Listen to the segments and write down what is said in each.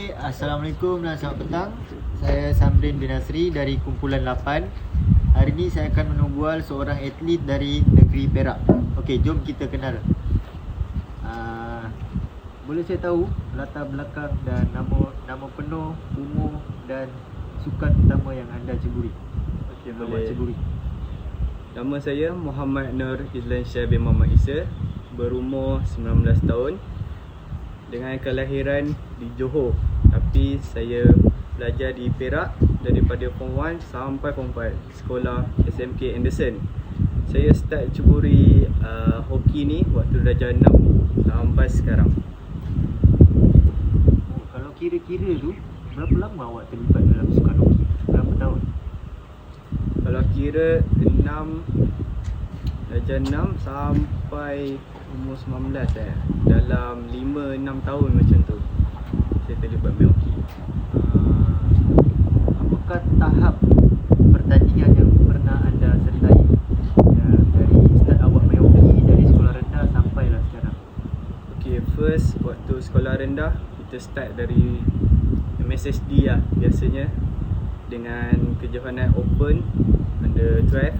Okey, Assalamualaikum dan selamat petang. Saya Samrin bin Nasri dari Kumpulan 8. Hari ini saya akan menubual seorang atlet dari negeri Perak. Okey, jom kita kenal. Boleh saya tahu latar belakang dan nama penuh, umur dan sukan utama yang anda ceburi? Okey, boleh. Ceburi. Nama saya Muhammad Nur Izlan Syah bin Muhammad Isa, berumur 19 tahun, dengan kelahiran di Johor, tapi saya belajar di Perak daripada Form 1 sampai Form 4, sekolah SMK Anderson. Saya start ceburi hoki ni waktu darjah 6 sampai sekarang. Kalau kira-kira tu, berapa lama awak terlibat dalam sukan hoki? Berapa tahun? Kalau kira darjah 6 sampai umur 19 dalam 5-6 tahun macam tu saya terlibat main hoki. Apakah tahap pertandingan yang pernah anda sertai dari start awak main hoki dari sekolah rendah sampailah sekarang? Okay, first waktu sekolah rendah kita start dari MSSD lah biasanya, dengan kejohanan open under 12,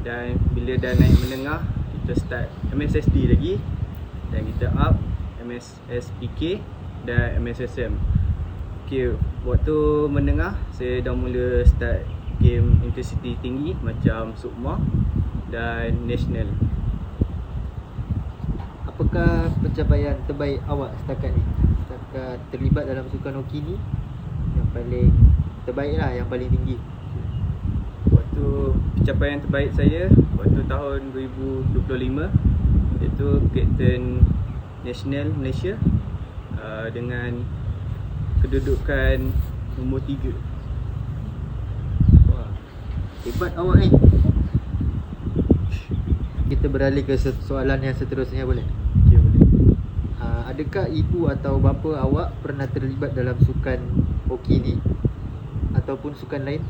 dan bila dah naik menengah kita start MSSD lagi, dan kita up MSSPK dan MSSM. Okay, waktu menengah saya dah mula start game intensity tinggi macam Sukma dan National. Apakah pencapaian terbaik awak setakat ni? Setakat terlibat dalam sukan hoki ni, yang paling terbaik lah, yang paling tinggi? Waktu pencapaian terbaik saya waktu tahun 2025 iaitu Kapten Nasional Malaysia dengan kedudukan nombor 3. Wah, hebat awak ni. Kita beralih ke soalan yang seterusnya, boleh? Okay, boleh. Adakah ibu atau bapa awak pernah terlibat dalam sukan hoki ni ataupun sukan lain?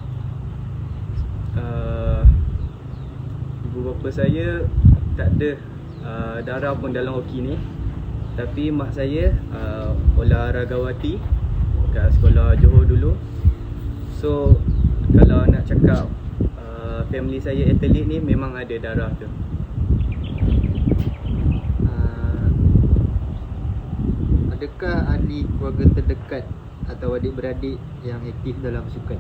Ibu bapa saya tak ada darah pun dalam hoki ni, tapi mak saya olahragawati kat sekolah Johor dulu. So kalau nak cakap family saya atlet ni, memang ada darah tu. Adakah ahli keluarga terdekat atau adik-beradik yang aktif dalam sukan?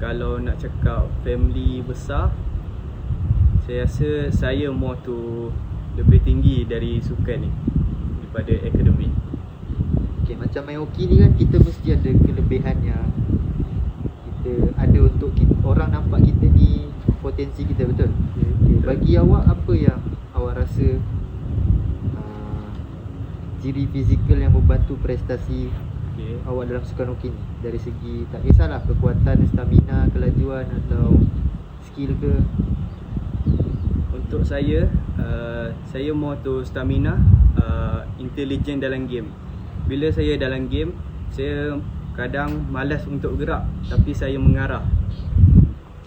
Kalau nak cakap family besar, saya rasa saya more to lebih tinggi dari sukan ni daripada akademik. Okay, macam main hoki ni kan, kita mesti ada kelebihan yang kita ada untuk orang nampak kita ni potensi kita, betul? Okay. Bagi awak, apa yang awak rasa ciri fizikal yang membantu prestasi awak dalam sukan hoki ni? Dari segi, tak kisahlah kekuatan, stamina, kelajuan atau skill ke? Untuk saya, saya more to stamina, intelligent dalam game. Bila saya dalam game, saya kadang malas untuk gerak, tapi saya mengarah.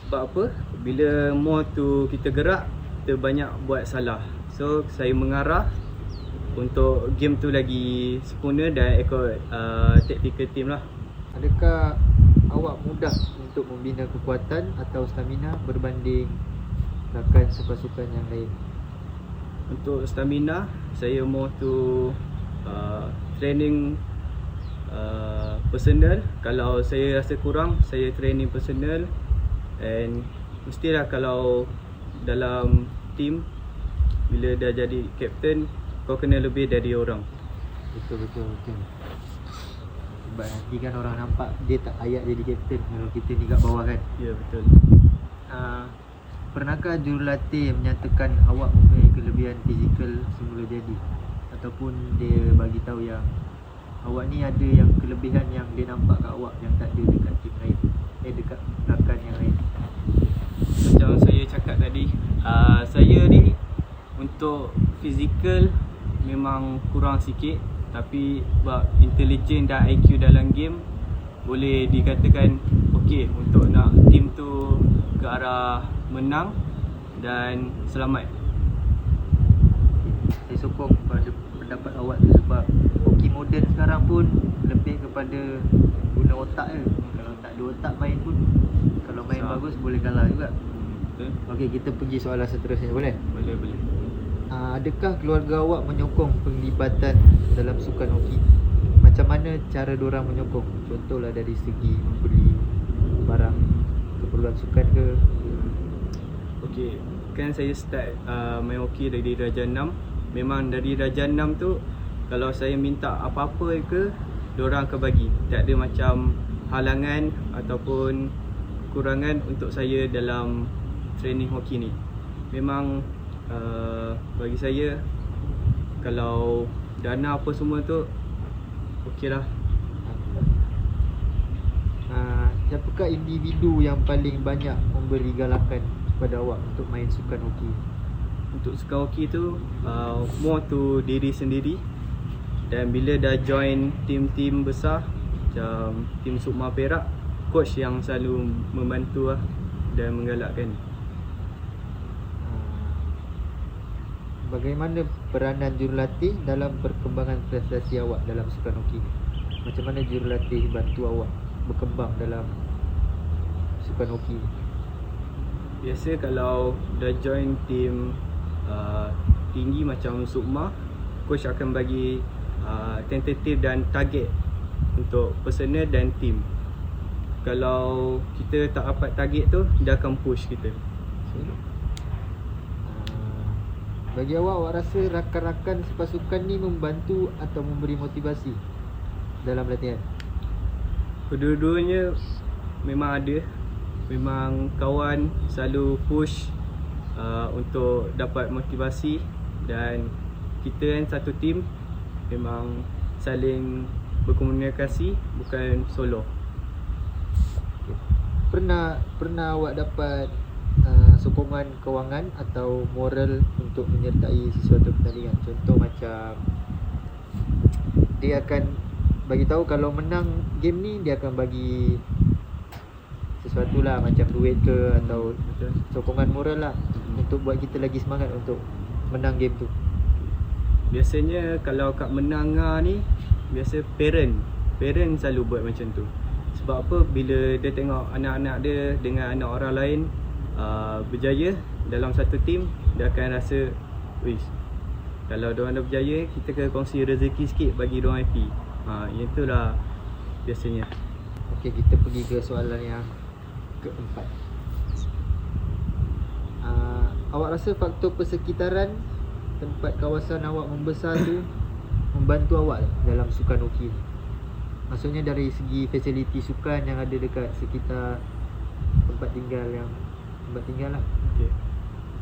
Sebab apa? Bila more to kita gerak, kita banyak buat salah. So saya mengarah untuk game tu lagi sempurna dan ikut tactical team lah. Adakah awak mudah untuk membina kekuatan atau stamina berbanding rakan sukan-sukan yang lain? Untuk stamina, saya more to training personal. Kalau saya rasa kurang, saya training personal. And mestilah kalau dalam team, bila dah jadi captain, kau kena lebih dari orang. Betul. Sebab nanti kan orang nampak dia tak layak jadi kapten kalau kita ni kat bawah kan. Ya, betul. Pernahkah jurulatih menyatakan awak mempunyai kelebihan fizikal semula jadi, ataupun dia bagi tahu yang awak ni ada yang kelebihan yang dia nampak kat awak yang tak ada dekat tim lain, dekat rakan yang lain? Macam saya cakap tadi, saya ni untuk fizikal memang kurang sikit, tapi sebab intelligent dan IQ dalam game boleh dikatakan okey untuk nak tim tu ke arah menang dan selamat. Saya sokong pada pendapat awak tu sebab moden sekarang pun lebih kepada guna otak je. Kalau tak ada otak main pun, kalau main bagus boleh kalah juga. Betul. Okey, kita pergi soalan seterusnya, boleh? Boleh. Adakah keluarga awak menyokong penglibatan dalam sukan hoki? Macam mana cara diorang menyokong? Contohlah dari segi membeli barang keperluan sukan ke? Okey, kan saya start main hoki dari darjah 6. Memang dari darjah 6 tu, kalau saya minta apa-apa ke, diorang akan bagi. Tak ada macam halangan ataupun kurangan untuk saya dalam training hoki ni. Memang bagi saya, kalau dana apa semua tu okey lah. Siapakah individu yang paling banyak memberi galakan kepada awak untuk main sukan hoki? Untuk sukan hoki tu more to diri sendiri. Dan bila dah join tim-tim besar macam tim Sukma Perak, coach yang selalu membantu lah dan menggalakkan. Bagaimana peranan jurulatih dalam perkembangan prestasi awak dalam sukan hoki? Macam mana jurulatih bantu awak berkembang dalam sukan hoki? Biasa kalau dah join tim tinggi macam Sukma, coach akan bagi tentatif dan target untuk personal dan tim. Kalau kita tak dapat target tu, dia akan push kita. Bagi awak rasa rakan-rakan sepasukan ni membantu atau memberi motivasi dalam latihan? Kedua-duanya memang ada. Memang kawan selalu push untuk dapat motivasi. Dan kita kan satu tim, memang saling berkomunikasi, bukan solo. Pernah awak dapat sokongan kewangan atau moral untuk menyertai sesuatu pertandingan? Contoh macam dia akan bagi tahu kalau menang game ni, dia akan bagi sesuatu lah, macam duit ke atau sokongan moral lah, untuk buat kita lagi semangat untuk menang game tu. Biasanya kalau kat menang ni, biasa parent selalu buat macam tu. Sebab apa? Bila dia tengok anak-anak dia dengan anak orang lain berjaya dalam satu tim, dia akan rasa, wish, kalau diorang dah berjaya, kita kena kongsi rezeki sikit bagi diorang happy. Itulah biasanya. Okey, kita pergi ke soalan yang keempat. Awak rasa faktor persekitaran tempat kawasan awak membesar tu membantu awak dalam sukan hoki ni? Maksudnya dari segi fasiliti sukan yang ada dekat sekitar tempat tinggal lah. Okay.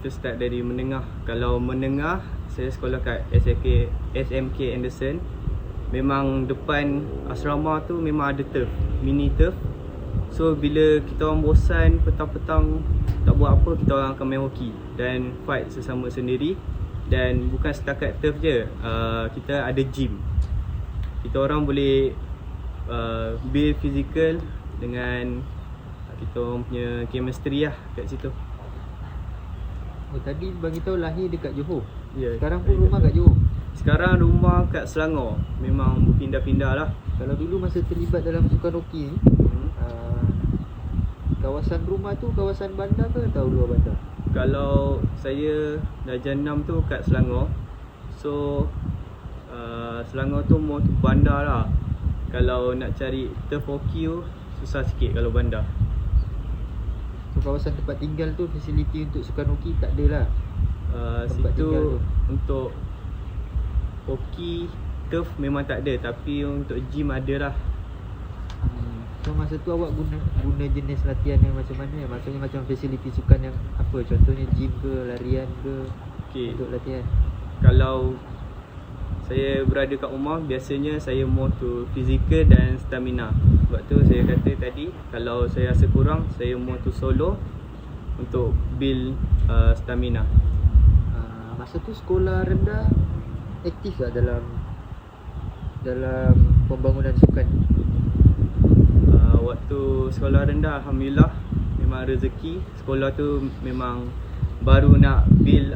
Kita start dari menengah. Kalau menengah, saya sekolah kat SMK Anderson. Memang depan asrama tu memang ada turf, mini turf. So bila kita orang bosan petang-petang tak buat apa, kita orang akan main hoki dan fight sesama sendiri. Dan bukan setakat turf je, kita ada gym. Kita orang boleh build physical dengan kita orang punya chemistry lah kat situ. Tadi bagi tahu lahir dekat Johor. Yeah, sekarang pun rumah kat Johor. Sekarang rumah kat Selangor. Memang berpindah-pindah lah. Kalau dulu masa terlibat dalam sukan hoki ni, kawasan rumah tu kawasan bandar ke atau luar bandar? Kalau saya darjah 6 tu kat Selangor. So Selangor tu more tu bandar lah. Kalau nak cari turf hoki tu susah sikit kalau bandar. So kawasan tempat tinggal tu fasiliti untuk sukan hoki tak ada lah. Situ untuk hoki turf memang tak ada, tapi untuk gym ada lah. So masa tu awak guna jenis latihan yang macam mana? Maksudnya macam fasiliti sukan yang apa? Contohnya gym ke, larian ke, untuk latihan? Kalau saya berada kat rumah, biasanya saya more to physical dan stamina. Sebab tu saya kata tadi, kalau saya rasa kurang, saya more to solo untuk build stamina. Masa tu sekolah rendah aktif tak dalam pembangunan sukan? Waktu sekolah rendah, alhamdulillah, memang rezeki. Sekolah tu memang baru nak build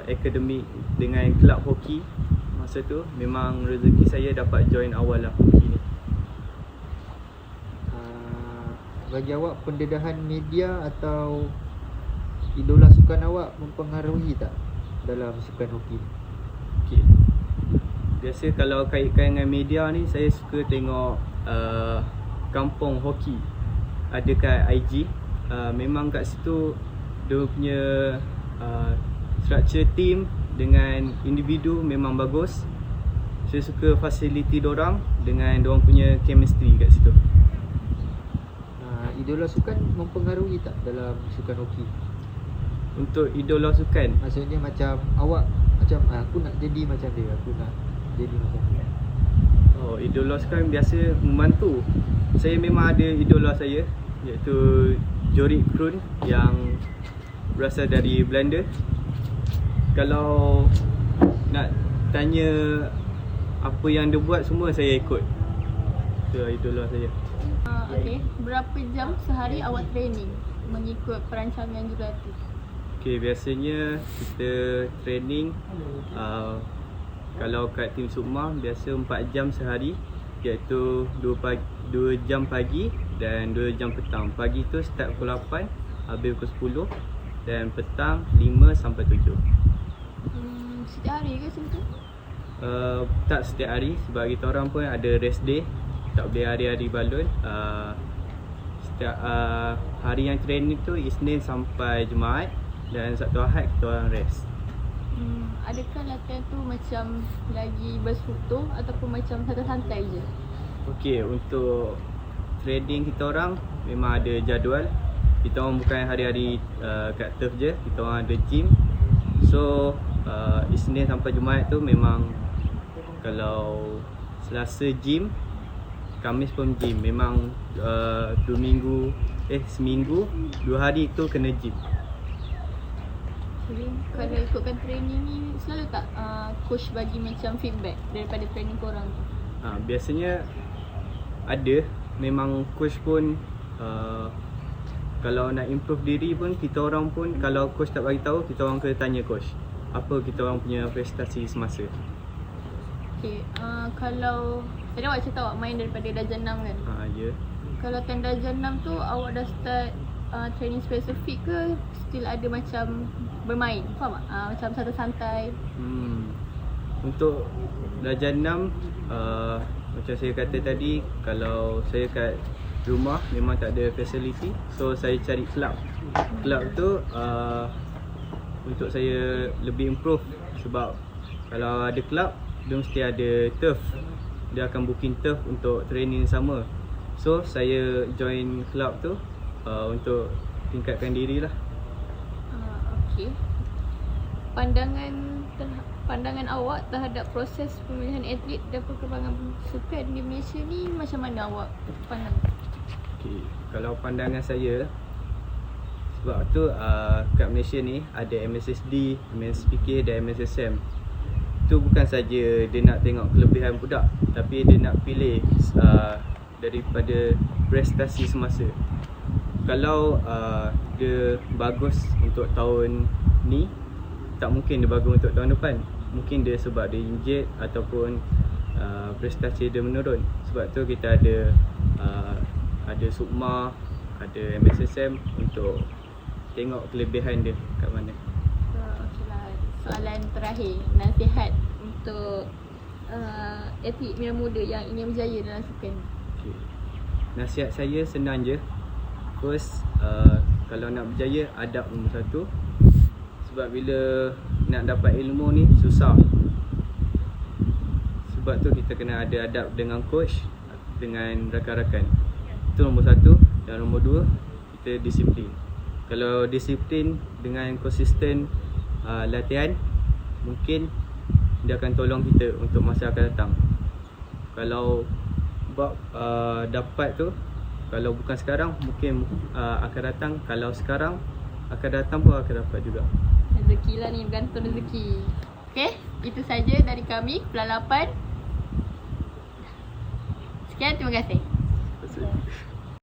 akademik dengan kelab hoki. masa tu memang rezeki saya dapat join awal lah hoki ni. Bagi awak, pendedahan media atau idola sukan awak mempengaruhi tak dalam sukan hoki ni? Okay. Biasa kalau kaitkan dengan media ni, saya suka tengok kampung hoki ada kat IG. Memang kat situ dia punya structure team dengan individu memang bagus. Saya suka fasiliti dorang dengan dorang punya chemistry kat situ. Idola sukan mempengaruhi tak dalam sukan hoki? Untuk idola sukan, Maksudnya macam awak macam aku nak jadi macam dia, aku nak jadi macam dia. idola sukan biasa membantu. Saya memang ada idola saya, iaitu Jorik Kroon yang berasal dari Belanda. Kalau nak tanya apa yang dia buat, semua saya ikut. Itu idola saya. Okay, berapa jam sehari awak training mengikut perancangan jurulatih? Okay, biasanya kita training kalau kat tim Sukma biasa 4 jam sehari, iaitu 2 jam pagi dan 2 jam petang. Pagi tu start pukul 8 habis pukul 10, dan petang 5 sampai 7. Setiap hari ke macam tu? Tak setiap hari, sebab kita orang pun ada rest day. Tak boleh hari-hari balon. Setiap hari yang training tu Isnin sampai Jumaat, dan Sabtu Ahad kita orang rest. Adakah latihan tu macam lagi berstruktur ataupun macam santai-santai je? Okey, untuk training kita orang memang ada jadual. Kita orang bukan hari-hari kat turf je, kita orang ada gym. So Isnin sampai Jumaat tu memang, kalau Selasa gym, Khamis pun gym. Memang seminggu 2 hari tu kena gym. Jadi kalau ikutkan training ni, selalu tak coach bagi macam feedback daripada training korang tu? Biasanya ada. Memang coach pun kalau nak improve diri pun, kita orang pun, kalau coach tak bagi tahu, kita orang kena tanya coach apa kita orang punya prestasi semasa. Okay, kalau tadi awak cakap awak main daripada darjah 6 kan? Ya. Kalau time darjah 6 tu awak dah start training spesifik ke still ada macam bermain? Faham tak? Macam santai-santai. Untuk darjah 6, macam saya kata tadi, kalau saya kat rumah memang tak ada facility, so saya cari club. Club tu untuk saya lebih improve, sebab kalau ada club dia mesti ada turf. Dia akan booking turf untuk training sama. So saya join club tu untuk tingkatkan diri lah. Okay. Pandangan awak terhadap proses pemilihan atlet dan perkembangan sukan di Malaysia ni macam mana awak pandang? Okay. Kalau pandangan saya, sebab tu kat Malaysia ni ada MSSD, MSPK dan MSSM. Itu bukan saja dia nak tengok kelebihan budak, tapi dia nak pilih daripada prestasi semasa. Kalau dia bagus untuk tahun ni, tak mungkin dia bagus untuk tahun depan. Mungkin dia sebab dia injet ataupun prestasi dia menurun. Sebab tu kita ada Sukma, ada MSSM untuk tengok kelebihan dia kat mana. Okeylah, soalan terakhir, nasihat untuk atlet yang muda yang ingin berjaya dalam sukan. Okay. Nasihat saya senang je. First, kalau nak berjaya, adab nombor 1. Sebab bila nak dapat ilmu ni susah. Sebab tu kita kena ada adab dengan coach, dengan rakan-rakan. Itu nombor 1. Dan nombor 2, kita disiplin. Kalau disiplin dengan konsisten latihan, mungkin dia akan tolong kita untuk masa akan datang. Kalau dapat tu, kalau bukan sekarang, mungkin akan datang. Kalau sekarang, akan datang pun akan dapat juga. Rezeki lah ni, bergantung rezeki. Okay, itu saja dari kami, Pelalapan. Sekian, terima kasih.